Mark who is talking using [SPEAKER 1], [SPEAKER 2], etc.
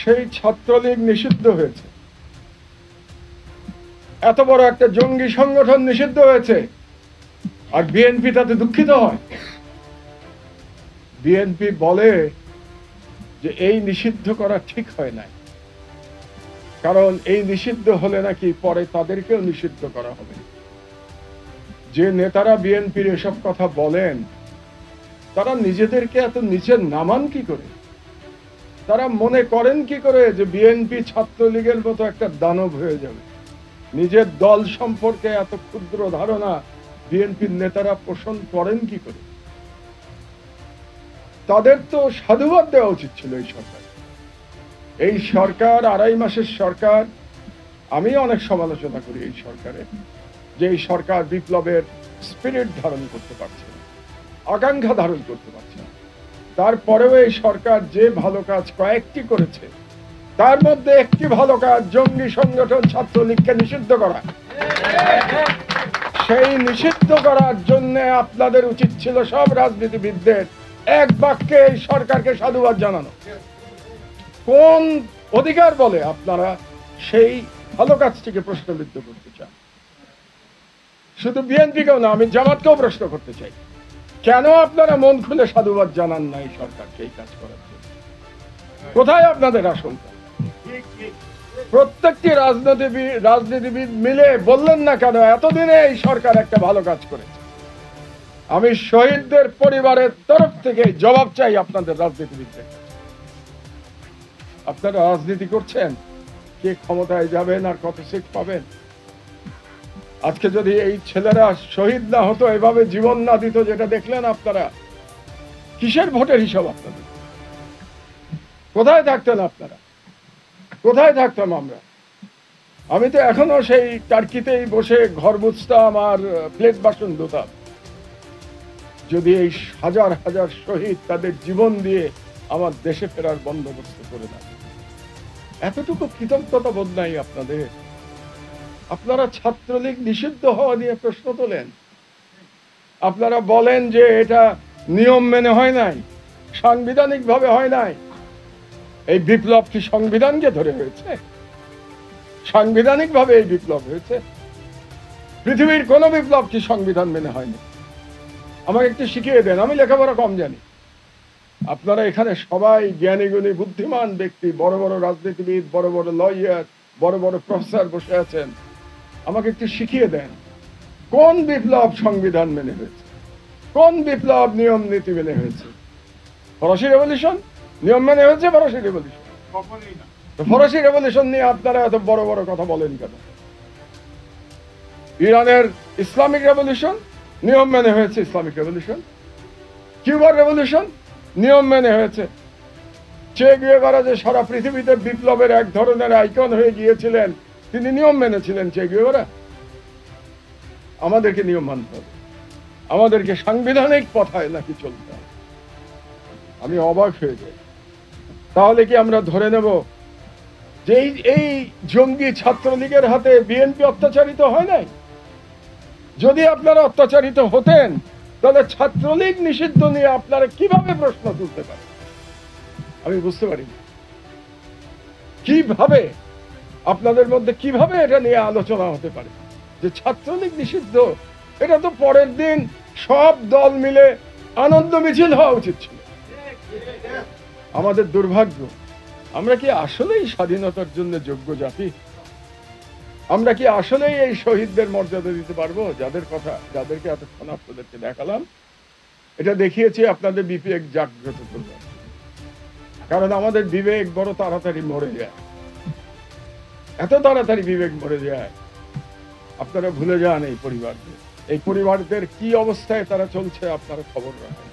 [SPEAKER 1] সেই ছাত্রলীগ নিষিদ্ধ হয়েছে, এত বড় একটা জঙ্গি সংগঠন নিষিদ্ধ হয়েছে, আর বিএনপি তাতে দুঃখিত হয়। বিএনপি বলে যে এই নিষিদ্ধ করা ঠিক হয় নাই, কারণ এই নিষিদ্ধ হলে নাকি পরে তাদেরকেও নিষিদ্ধ করা হবে। যে নেতারা বিএনপির এসব কথা বলেন তারা নিজেদেরকে এত নিচে নামান কি করে? তারা মনে করেন কি করে যে বিএনপি ছাত্রলীগের মতো একটা দানব হয়ে যাবে? নিজের দল সম্পর্কে এত ক্ষুদ্র ধারণা বিএনপির নেতারা পোষণ করেন কি করে? তাদের তো সাধুবাদ দেওয়া উচিত ছিল এই সরকার। এই সরকার 2.5 মাসের সরকার। আমি অনেক সমালোচনা করি এই সরকারের, যে এই সরকার বিপ্লবের স্পিরিট ধারণ করতে পারছে না, আকাঙ্ক্ষা ধারণ করতে পারছে না। তারপরেও এই সরকার যে ভালো কাজ কয়েকটি করেছে, তার মধ্যে একটি ভালো কাজ জঙ্গি সংগঠন ছাত্রলীগকে নিষিদ্ধ করা। সেই নিষিদ্ধ করার জন্য আপনাদের উচিত ছিল সব রাজনীতিবিদদের এক বাক্যে এই সরকারকে সাধুবাদ জানানো। কোন অধিকার বলে আপনারা সেই ভালো কাজটিকে প্রশ্নবিদ্ধ করতে চান? শুধু বিএনপিকেও না, আমি জামাতকেও প্রশ্ন করতে চাই, কেন আপনারা মন খুলে সাধুবাদ জানান না এই সরকারকে এই কাজ করার জন্য? কোথায় আপনাদের আশঙ্কা? প্রত্যেকটি রাজনীতিবিদ মিলে বললেন না কেন এতদিনে এই সরকার একটা ভালো কাজ করেছে? আমি শহীদদের পরিবারের তরফ থেকে জবাব চাই আপনাদের রাজনীতিবিদদের। আপনারা রাজনীতি করছেন কে ক্ষমতায় যাবেন আর কত সিট পাবেন। আজকে যদি এই ছেলেরা শহীদ না হতো, এভাবে জীবন না দিত, যেটা দেখলেন আপনারা, কিসের ভোটের হিসাব আপনাদের? কোথায় থাকতেন আপনারা? কোথায় থাকতাম আমরা? আমি তো এখনো সেই টার্কিতেই বসে ঘর মুছতাম আর প্লেট বাসন ধুতাম, যদি এই হাজার হাজার শহীদ তাদের জীবন দিয়ে আমার দেশে ফেরার বন্দোবস্ত করে দেন। এতটুকু কৃতজ্ঞতা বোধ নাই আপনাদের? আপনারা ছাত্রলীগ নিষিদ্ধ হওয়া নিয়ে প্রশ্ন তোলেন, আপনারা বলেন যে এটা নিয়ম মেনে হয় নাই, সাংবিধানিক ভাবে হয় নাই। এই বিপ্লব কি সংবিধানকে ধরে হয়েছে? সাংবিধানিক ভাবে এই বিপ্লব হয়েছে? পৃথিবীর কোন বিপ্লব কি সংবিধান মেনে হয়নি? আমাকে একটু শিখিয়ে দেন, আমি লেখাপড়া কম জানি। আপনারা এখানে সবাই জ্ঞানী গুণী বুদ্ধিমান ব্যক্তি, বড় বড় রাজনীতিবিদ, বড় বড় লয়ার, বড় বড় প্রফেসর বসে আছেন, আমাকে একটু শিখিয়ে দেন কোন বিপ্লব সংবিধান মেনে হয়েছে, কোন বিপ্লব নিয়ম নীতি মেনে হয়েছে? ফরাসি রেভলিউশন নিয়ম মেনে হয়েছে? ফরাসি রেভলিউশন কখনোই না। ফরাসি রেভলিউশন নিয়ে আপনারা এত বড় বড় কথা বলেন কেন? ইরানের ইসলামিক রেভলিউশন নিয়ম মেনে হয়েছে, ইসলামিক রেভলিউশন। কিউবার রেভলিউশন নিয়ম মেনে হয়েছে। চে গুয়েভারা যে সারা পৃথিবীতে বিপ্লবের এক ধরনের আইকন হয়ে গিয়েছিলেন, তিনি নিয়ম মেনেছিলেন চে গুয়েভারা। আমাদেরকে নিয়ম মানতে হবে, আমাদেরকে সাংবিধানিক পথায় নাকি চলতে হবে? আমি অবাক হয়ে যাই। তাহলে কি আমরা ধরে নেব যে এই জঙ্গি ছাত্রলীগের হাতে বিএনপি অত্যাচারিত হয় নাই? যদি আপনারা অত্যাচারিত হতেন তাহলে ছাত্রলীগ নিষিদ্ধ নিয়ে আপনারা কিভাবে প্রশ্ন তুলতে পারেন? আমি বুঝতে পারি না কিভাবে আপনাদের মধ্যে কিভাবে এটা নিয়ে আলোচনা হতে পারে যে ছাত্রলীগ নিষিদ্ধ। এটা তো পরের দিন সব দল মিলে আনন্দ মিছিল হওয়া উচিত ছিল। আমাদের দুর্ভাগ্য, আমরা কি আসলেই স্বাধীনতার জন্য যোগ্য জাতি? আমরা কি আসলেই এই শহীদদের মর্যাদা দিতে পারবো? যাদেরকে এতক্ষণ আপনাদেরকে দেখালাম, এটা দেখিয়েছি আপনাদের বিবেক জাগ্রত করবে। কারণ আমাদের বিবেক বড় তাড়াতাড়ি মরে যায়, এত তাড়াতাড়ি বিবেক মরে যায়। আপনারা ভুলে যান এই পরিবারদের কি অবস্থায় তারা চলছে, আপনারা খবর রাখেন।